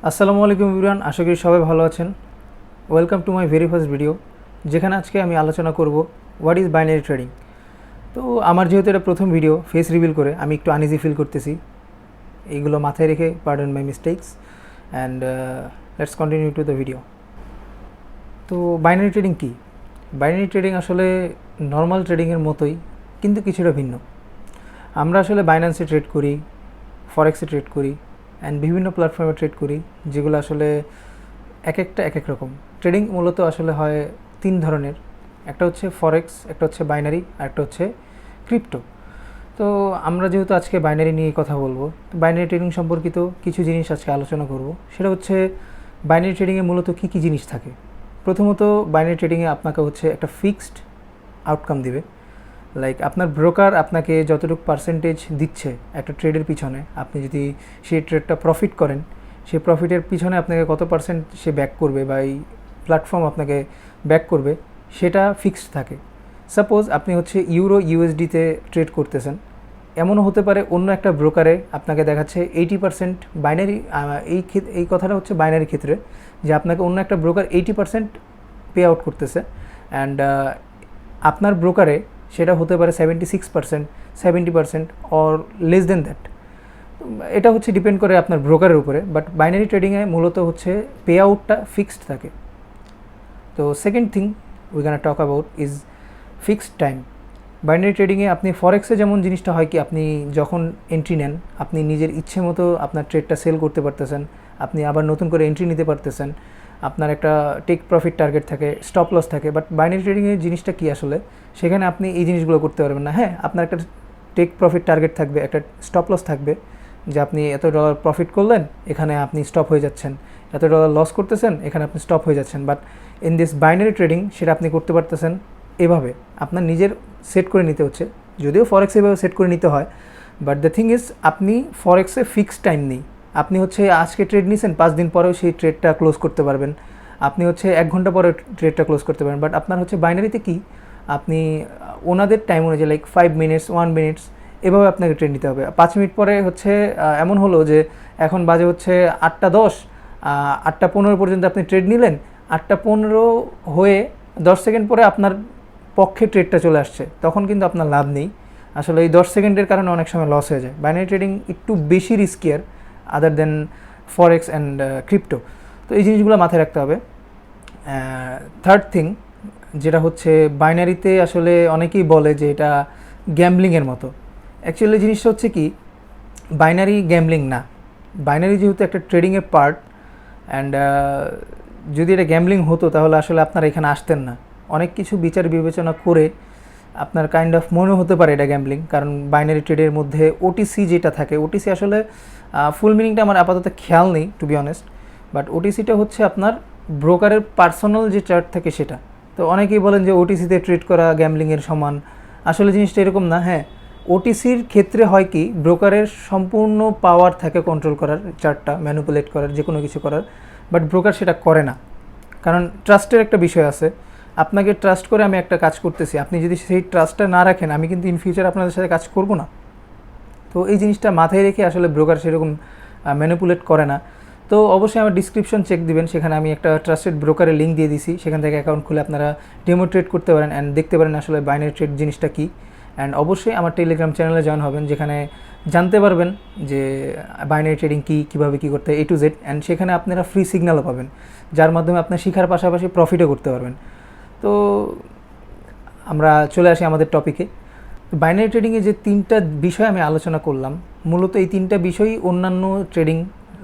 আসসালামু আলাইকুম এভরিওয়ান, আশা করি সবাই ভালো আছেন। Welcome to my very first video, যেখানে আজকে আমি আলোচনা করব হোয়াট ইজ বাইনারি ট্রেডিং। তো আমার যেহেতু এটা প্রথম ভিডিও ফেস রিভিল করে আমি একটু আনইজি ফিল করতেছি, এইগুলো মাথায় রেখে pardon my mistakes and let's continue to the video. তো বাইনারি ট্রেডিং কী? বাইনারি ট্রেডিং আসলে নর্মাল ট্রেডিংয়ের মতোই, কিন্তু কিছুটা ভিন্ন। আমরা আসলে বাইন্যান্সে ট্রেড করি, ফরেক্সে ট্রেড করি অ্যান্ড বিভিন্ন প্ল্যাটফর্মে ট্রেড করি, যেগুলো আসলে এক এক রকম। ট্রেডিং মূলত আসলে হয় তিন ধরনের, একটা হচ্ছে ফরেক্স, একটা হচ্ছে বাইনারি, আর একটা হচ্ছে ক্রিপ্টো। তো আমরা যেহেতু আজকে বাইনারি নিয়ে কথা বলবো, তো বাইনারি ট্রেডিং সম্পর্কিত কিছু জিনিস আজকে আলোচনা করব। সেটা হচ্ছে বাইনারি ট্রেডিংয়ে মূলত কী কী জিনিস থাকে। প্রথমত বাইনারি ট্রেডিংয়ে আপনাকে হচ্ছে একটা ফিক্সড আউটকাম দিবে, লাইক আপনার ব্রোকার আপনাকে যতটুকু পার্সেন্টেজ দিচ্ছে একটা ট্রেডের পিছনে, আপনি যদি সেই ট্রেডটা প্রফিট করেন, সেই প্রফিটের পিছনে আপনাকে কত পার্সেন্ট সে ব্যাক করবে বা এই প্ল্যাটফর্ম আপনাকে ব্যাক করবে, সেটা ফিক্সড থাকে। সাপোজ আপনি হচ্ছে ইউরো ইউএসডিতে ট্রেড করতেছেন, এমনও হতে পারে অন্য একটা ব্রোকারে আপনাকে দেখাচ্ছে 80% বাইনারি। এই কথাটা হচ্ছে বাইনারি ক্ষেত্রে, যে আপনাকে অন্য একটা ব্রোকার 80% পে আউট করতেছে অ্যান্ড আপনার ব্রোকারে সেটা হতে পারে 76%, 70% অর লেস দেন দ্যাট। এটা হচ্ছে ডিপেন্ড করে আপনার ব্রোকারের উপরে, বাট বাইনারি ট্রেডিংয়ে মূলত হচ্ছে পে আউটটা ফিক্সড থাকে। তো second thing we can talk about is fixed time. Binary ট্রেডিংয়ে আপনি ফরেক্সে যেমন জিনিসটা হয় কি, আপনি যখন এন্ট্রি নেন আপনি নিজের ইচ্ছে মতো আপনার ট্রেডটা সেল করতে পারতেছেন, আপনি আবার নতুন করে এন্ট্রি নিতে পারতেছেন, আপনার একটা টেক প্রফিট টার্গেট থাকে, স্টপ লস থাকে। বাট বাইনারি ট্রেডিংয়ের জিনিসটা কি আসলে, সেখানে আপনি এই জিনিসগুলো করতে পারবেন না। হ্যাঁ, আপনার একটা টেক প্রফিট টার্গেট থাকবে, একটা স্টপ লস থাকবে, যে আপনি এত ডলার প্রফিট করলেন, এখানে আপনি স্টপ হয়ে যাচ্ছেন, এত ডলার লস করতেছেন, এখানে আপনি স্টপ হয়ে যাচ্ছেন। But in this binary trading সেটা আপনি করতে পারতেছেন এভাবে, আপনার নিজের সেট করে নিতে হচ্ছে। যদিও ফরেক্স এভাবে সেট করে নিতে হয়, বাট দ্য থিং ইজ আপনি ফরেক্সে ফিক্সড টাইম নেই। আপনি হচ্ছে আজকে ট্রেড নিয়েছেন, 5 দিন পরেও সেই ট্রেডটা ক্লোজ করতে পারবেন, আপনি হচ্ছে 1 ঘন্টা পরে ট্রেডটা ক্লোজ করতে পারেন। বাট আপনার হচ্ছে বাইনারিতে কি, আপনি ওনাদের টাইম অনুযায়ী লাইক 5 মিনিটস, 1 মিনিটস এভাবে আপনাকে ট্রেড নিতে হবে। 5 মিনিট পরে হচ্ছে এমন হলো যে এখন বাজে হচ্ছে 8:10, 8:15 পর্যন্ত আপনি ট্রেড নিলেন, 8:15 হয়ে 10 সেকেন্ড পরে আপনার পক্ষে ট্রেডটা চলে আসছে, তখন কিন্তু আপনার লাভ নেই। আসলে এই 10 সেকেন্ডের কারণে অনেক সময় লস হয়ে যায়। বাইনারি ট্রেডিং একটু বেশি রিস্কিয়ার আদার দেন ফরেক্স অ্যান্ড ক্রিপ্টো। তো এই জিনিসগুলো মাথায় রাখতে হবে। থার্ড থিং যেটা হচ্ছে, বাইনারিতে আসলে অনেকেই বলে যে এটা গ্যাম্বলিংয়ের মতো। অ্যাকচুয়ালি জিনিসটা হচ্ছে কি, বাইনারি গ্যাম্বলিং না। বাইনারি যেহেতু একটা ট্রেডিংয়ের পার্ট, অ্যান্ড যদি এটা গ্যাম্বলিং হতো তাহলে আসলে আপনারা এখানে আসতেন না। অনেক কিছু বিচার বিবেচনা করে আপনার কাইন্ড অফ মনে হতে পারে এটা গ্যাম্বলিং, কারণ বাইনারি ট্রেডের মধ্যে ওটিসি যেটা থাকে, ওটিসি আসলে ফুল মিনিংটা আমার আপাতত খেয়াল নেই টু বি অনেস্ট, বাট ওটিসিটা হচ্ছে আপনার ব্রোকারের পার্সোনাল যে চার্ট থাকে সেটা। তো অনেকেই বলেন যে ওটিসিতে ট্রেড করা গ্যাম্বলিংয়ের সমান, আসলে জিনিসটা এরকম না। হ্যাঁ, ওটিসির ক্ষেত্রে হয় কি, ব্রোকারের সম্পূর্ণ পাওয়ার থাকে কন্ট্রোল করার, চার্টটা ম্যানিপুলেট করার, যে কোনো কিছু করার, বাট ব্রোকার সেটা করে না, কারণ ট্রাস্টের একটা বিষয় আছে। আপনাকে ট্রাস্ট করে আমি একটা কাজ করতেছি, আপনি যদি সেই ট্রাস্টটা না রাখেন, আমি কিন্তু ইন ফিউচার আপনাদের সাথে কাজ করব না। তো এই জিনিসটা মাথায় রেখে আসলে ব্রোকার সেরকম ম্যানিপুলেট করে না। তো অবশ্যই আমার ডিসক্রিপশন চেক দিবেন, সেখানে আমি একটা ট্রাস্টেড ব্রোকারের লিঙ্ক দিয়ে দিছি, সেখান থেকে অ্যাকাউন্ট খুলে আপনারা ডেমো ট্রেড করতে পারেন অ্যান্ড দেখতে পারেন আসলে বাইনারি ট্রেড জিনিসটা কী। অ্যান্ড অবশ্যই আমার টেলিগ্রাম চ্যানেলে জয়েন হবেন, যেখানে জানতে পারবেন যে বাইনারি ট্রেডিং কী, কীভাবে কী করতে হয় A to Z, অ্যান্ড সেখানে আপনারা ফ্রি সিগন্যালও পাবেন, যার মাধ্যমে আপনার শেখার পাশাপাশি প্রফিটও করতে পারবেন। তো আমরা চলে আসি আমাদের টপিকে। বাইনারি ট্রেডিংয়ে যে 3টা বিষয় আমি আলোচনা করলাম, মূলত এই 3টা বিষয়ই অন্যান্য ট্রেডিং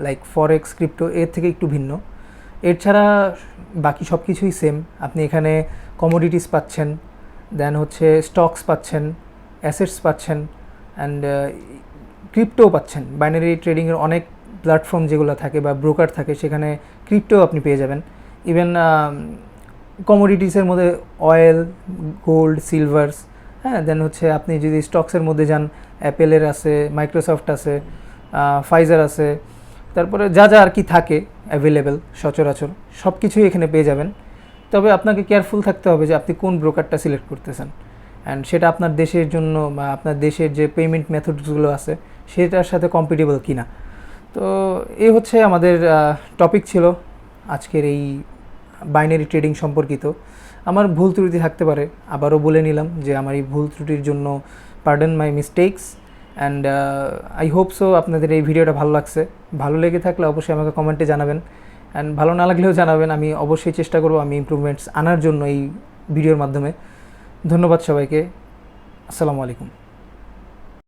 লাইক ফরেক্স, ক্রিপ্টো এর থেকে একটু ভিন্ন। এর ছাড়া বাকি সব কিছুই সেম। আপনি এখানে কমোডিটিস পাচ্ছেন, দেন হচ্ছে স্টকস পাচ্ছেন, অ্যাসেটস পাচ্ছেন, অ্যান্ড ক্রিপ্টোও পাচ্ছেন। বাইনারি ট্রেডিংয়ের অনেক প্ল্যাটফর্ম যেগুলো থাকে বা ব্রোকার থাকে, সেখানে ক্রিপ্টোও আপনি পেয়ে যাবেন। ইভেন কমোডিটিসের মধ্যে অয়েল, গোল্ড, সিলভার্স, হ্যাঁ, দেন হচ্ছে আপনি যদি স্টকসের মধ্যে যান, অ্যাপেলের আছে, মাইক্রোসফট আছে, ফাইজার আছে, তারপরে যা যা আর কি থাকে অ্যাভেলেবেল সচরাচর সব কিছুই এখানে পেয়ে যাবেন। তবে আপনাকে কেয়ারফুল থাকতে হবে যে আপনি কোন ব্রোকারটা সিলেক্ট করতেছেন, অ্যান্ড সেটা আপনার দেশের জন্য বা আপনার দেশের যে পেমেন্ট মেথডসগুলো আছে সেটার সাথে কম্পিটেবল কিনা। তো এই হচ্ছে আমাদের টপিক ছিল আজকের এই বাইনারি ট্রেডিং সম্পর্কিত। আমার ভুল ত্রুটি থাকতে পারে, আবারও বলে নিলাম যে আমার এই ভুল ত্রুটির জন্য pardon my mistakes. And I hope so আপনাদের এই ভিডিওটা ভালো লাগছে। ভালো লেগে থাকলে অবশ্যই আমাকে কমেন্টে জানাবেন, অ্যান্ড ভালো না লাগলেও জানাবেন। আমি অবশ্যই চেষ্টা করব আমি ইমপ্রুভমেন্টস আনার জন্য এই ভিডিওর মাধ্যমে। ধন্যবাদ সবাইকে। আসসালামু আলাইকুম।